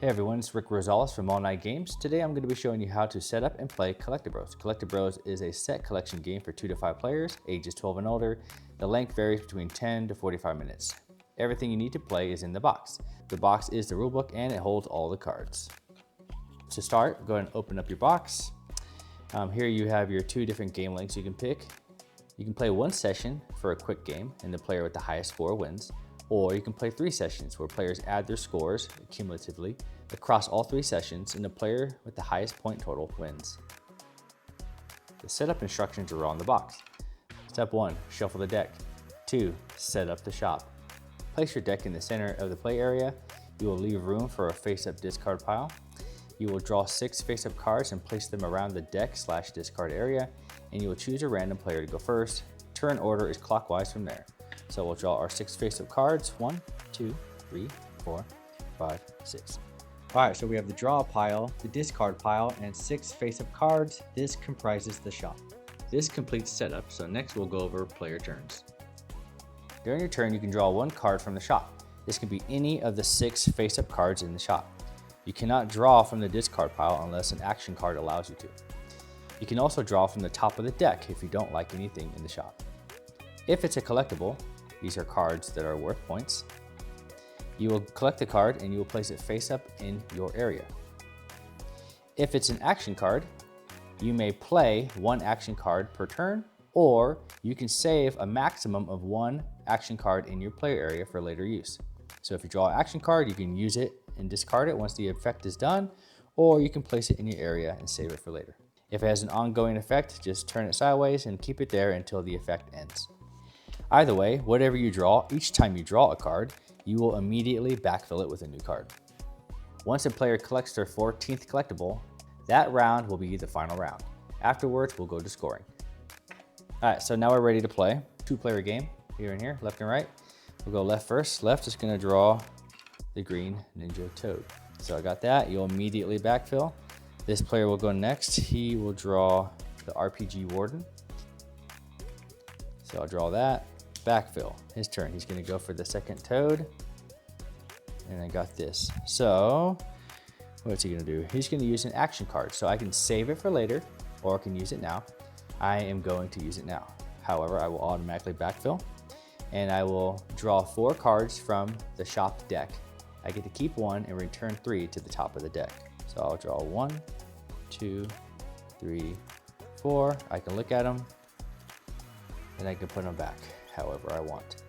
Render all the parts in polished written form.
Hey everyone, it's Rick Rosales from All Night Games. Today I'm going to be showing you how to set up and play Collectabros. Collectabros is a set collection game for 2 to 5 players, ages 12 and older. The length varies between 10 to 45 minutes. Everything you need to play is in the box. The box is the rulebook and it holds all the cards. To start, go ahead and open up your box. Here you have your 2 different game lengths you can pick. You can play 1 session for a quick game and the player with the highest score wins. Or you can play 3 sessions where players add their scores cumulatively across all 3 sessions and the player with the highest point total wins. The setup instructions are on the box. Step 1, shuffle the deck. 2, set up the shop. Place your deck in the center of the play area. You will leave room for a face-up discard pile. You will draw 6 face-up cards and place them around the deck/discard area, and you will choose a random player to go first. Turn order is clockwise from there. So we'll draw our 6 face-up cards. 1, 2, 3, 4, 5, 6. All right, so we have the draw pile, the discard pile, and 6 face-up cards. This comprises the shop. This completes setup, so next we'll go over player turns. During your turn, you can draw 1 card from the shop. This can be any of the 6 face-up cards in the shop. You cannot draw from the discard pile unless an action card allows you to. You can also draw from the top of the deck if you don't like anything in the shop. If it's a collectible, these are cards that are worth points. You will collect the card and you will place it face up in your area. If it's an action card, you may play 1 action card per turn, or you can save a maximum of 1 action card in your player area for later use. So if you draw an action card, you can use it and discard it once the effect is done, or you can place it in your area and save it for later. If it has an ongoing effect, just turn it sideways and keep it there until the effect ends. Either way, whatever you draw, each time you draw a card, you will immediately backfill it with a new card. Once a player collects their 14th collectible, that round will be the final round. Afterwards, we'll go to scoring. All right, so now we're ready to play. 2-player game, here and here, left and right. We'll go left first. Left is gonna draw the green ninja toad. So I got that, you'll immediately backfill. This player will go next. He will draw the RPG warden. So I'll draw that. Backfill, his turn. He's gonna go for the second toad. And I got this. So what's he gonna do? He's gonna use an action card. So I can save it for later, or I can use it now. I am going to use it now. However, I will automatically backfill, and I will draw 4 cards from the shop deck. I get to keep 1 and return 3 to the top of the deck. So I'll draw 1, 2, 3, 4. I can look at them, and I can put them back however I want.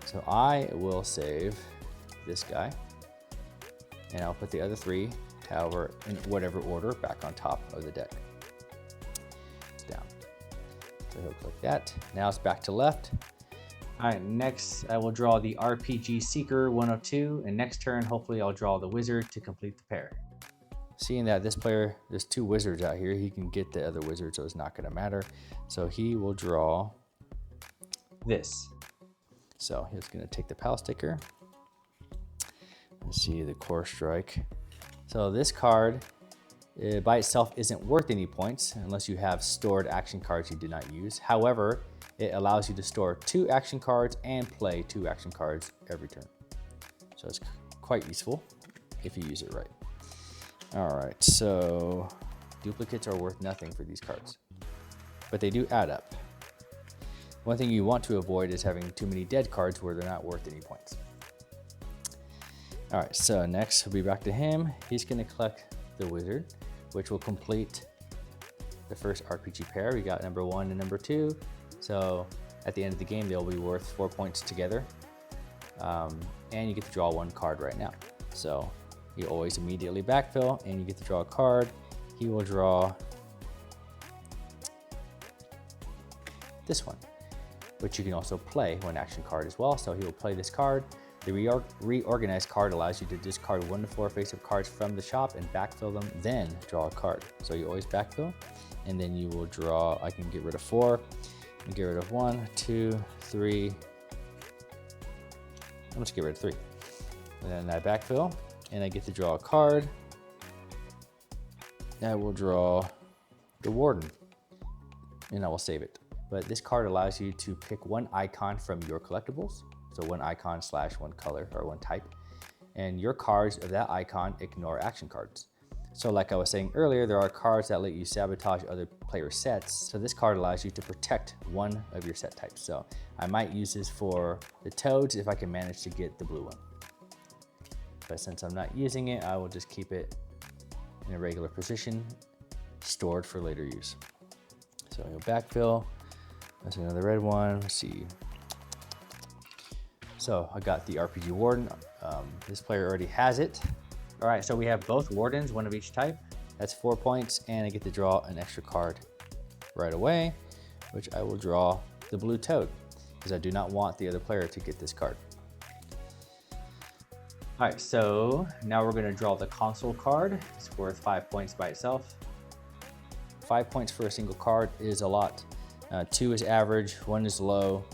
So I will save this guy, and I'll put the other 3, however, in whatever order, back on top of the deck. Down. So he'll click that. Now it's back to left. All right, next I will draw the RPG Seeker 102, and next turn, hopefully I'll draw the wizard to complete the pair. Seeing that this player, there's 2 wizards out here, he can get the other wizard, so it's not gonna matter. So he will draw this. So he's gonna take the pal sticker. Let's see the core strike. So this card by itself isn't worth any points unless you have stored action cards you did not use. However, it allows you to store 2 action cards and play 2 action cards every turn. So it's quite useful if you use it right. All right, so duplicates are worth nothing for these cards, but they do add up. One thing you want to avoid is having too many dead cards where they're not worth any points. All right, so next we'll be back to him. He's gonna collect the wizard, which will complete the first RPG pair. We got number 1 and number 2. So at the end of the game, they'll be worth 4 points together. And you get to draw 1 card right now. So you always immediately backfill and you get to draw a card. He will draw this one, which you can also play 1 action card as well. So he will play this card. The reorganized card allows you to discard 1 to 4 face-up cards from the shop and backfill them, then draw a card. So you always backfill, and then you will draw, I can get rid of 4, and get rid of 1, 2, 3. I'm just get rid of 3. And then I backfill, and I get to draw a card. I will draw the warden, and I will save it. But this card allows you to pick 1 icon from your collectibles. So 1 icon / 1 color or 1 type. and your cards of that icon ignore action cards. So like I was saying earlier, there are cards that let you sabotage other players' sets. So this card allows you to protect one of your set types. So I might use this for the toads if I can manage to get the blue one. But since I'm not using it, I will just keep it in a regular position, stored for later use. So I'll backfill. That's another red one. Let's see. So I got the RPG Warden. This player already has it. All right, so we have both Wardens, one of each type. That's 4 points, and I get to draw an extra card right away, which I will draw the blue toad, because I do not want the other player to get this card. All right, so now we're gonna draw the console card. It's worth 5 points by itself. 5 points for a single card is a lot. 2 is average, 1 is low.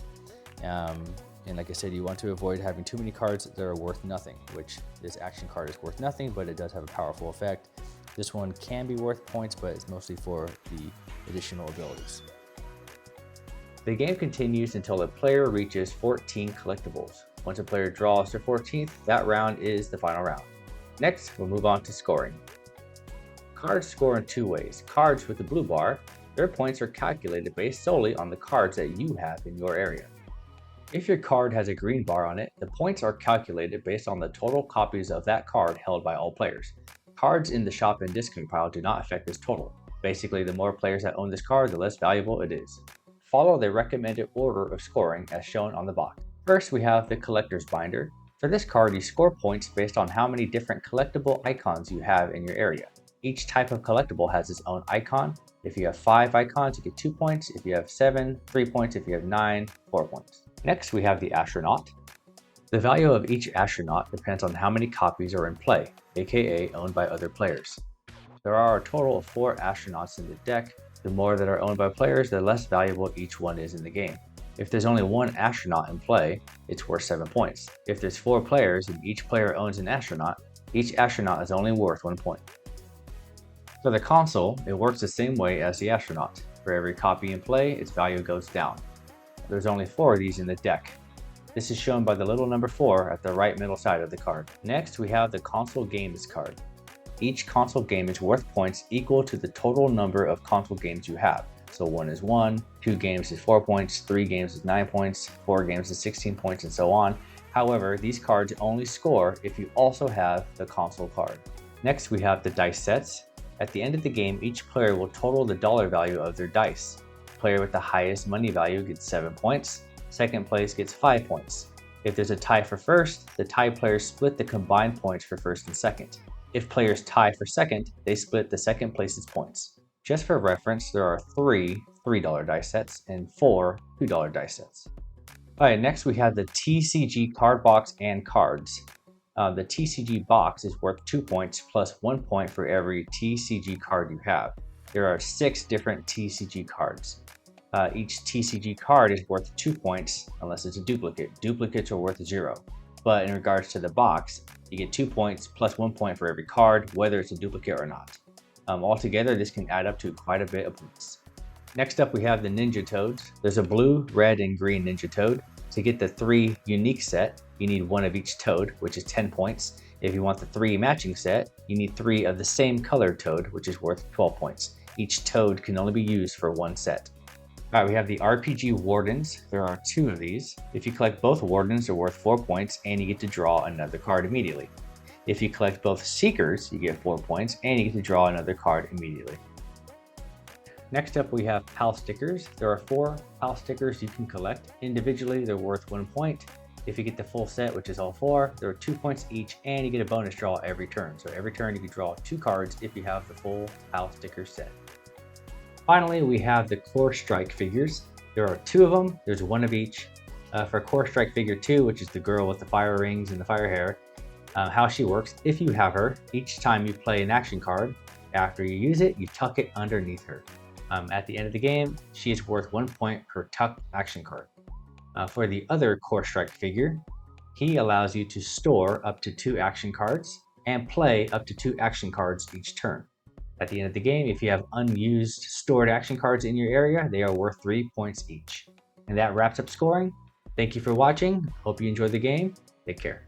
And like I said, you want to avoid having too many cards that are worth nothing, which this action card is worth nothing, but it does have a powerful effect. This one can be worth points, but it's mostly for the additional abilities. The game continues until a player reaches 14 collectibles. Once a player draws their 14th, that round is the final round. Next, we'll move on to scoring. Cards score in 2 ways. Cards with the blue bar, their points are calculated based solely on the cards that you have in your area. If your card has a green bar on it, the points are calculated based on the total copies of that card held by all players. Cards in the shop and discount pile do not affect this total. Basically, the more players that own this card, the less valuable it is. Follow the recommended order of scoring as shown on the box. First, we have the collector's binder. For this card, you score points based on how many different collectible icons you have in your area. Each type of collectible has its own icon. If you have 5 icons, you get 2 points. If you have 7, 3 points. If you have 9, 4 points. Next, we have the astronaut. The value of each astronaut depends on how many copies are in play, aka owned by other players. There are a total of 4 astronauts in the deck. The more that are owned by players, the less valuable each one is in the game. If there's only 1 astronaut in play, it's worth 7 points. If there's 4 players and each player owns an astronaut, each astronaut is only worth 1 point. For the console, it works the same way as the astronaut. For every copy in play, its value goes down. There's only 4 of these in the deck. This is shown by the little number 4 at the right middle side of the card. Next, we have the console games card. Each console game is worth points equal to the total number of console games you have. So 1 is 1, 2 games is 4 points, 3 games is 9 points, 4 games is 16 points, and so on. However, these cards only score if you also have the console card. Next, we have the dice sets. At the end of the game, each player will total the dollar value of their dice. The player with the highest money value gets 7 points. Second place gets 5 points. If there's a tie for first, the tie players split the combined points for first and second. If players tie for second, they split the second place's points. Just for reference, there are 3 $3 dice sets and 4 $2 dice sets. Alright, next we have the TCG card box and cards. The TCG box is worth 2 points plus 1 point for every TCG card you have. There are 6 different TCG cards. Each TCG card is worth 2 points unless it's a duplicate. Duplicates are worth 0. But in regards to the box, you get 2 points plus 1 point for every card, whether it's a duplicate or not. Altogether, this can add up to quite a bit of points. Next up, we have the Ninja Toads. There's a blue, red, and green Ninja Toad. To get the 3 unique set, you need 1 of each toad, which is 10 points. If you want the 3 matching set, you need 3 of the same colored toad, which is worth 12 points. Each toad can only be used for 1 set. Alright, we have the RPG Wardens. There are 2 of these. If you collect both Wardens, they're worth 4 points, and you get to draw another card immediately. If you collect both Seekers, you get 4 points, and you get to draw another card immediately. Next up, we have PAL stickers. There are 4 PAL stickers you can collect. Individually, they're worth 1 point. If you get the full set, which is all 4, there are 2 points each, and you get a bonus draw every turn. So every turn you can draw 2 cards if you have the full PAL sticker set. Finally, we have the Core Strike figures. There are 2 of them. There's 1 of each. For Core Strike figure 2, which is the girl with the fire rings and the fire hair, how she works, if you have her, each time you play an action card, after you use it, you tuck it underneath her. At the end of the game, she is worth 1 point per tucked action card. For the other Core Strike figure, he allows you to store up to 2 action cards and play up to 2 action cards each turn. At the end of the game, if you have unused stored action cards in your area, they are worth 3 points each. And that wraps up scoring. Thank you for watching. Hope you enjoyed the game. Take care.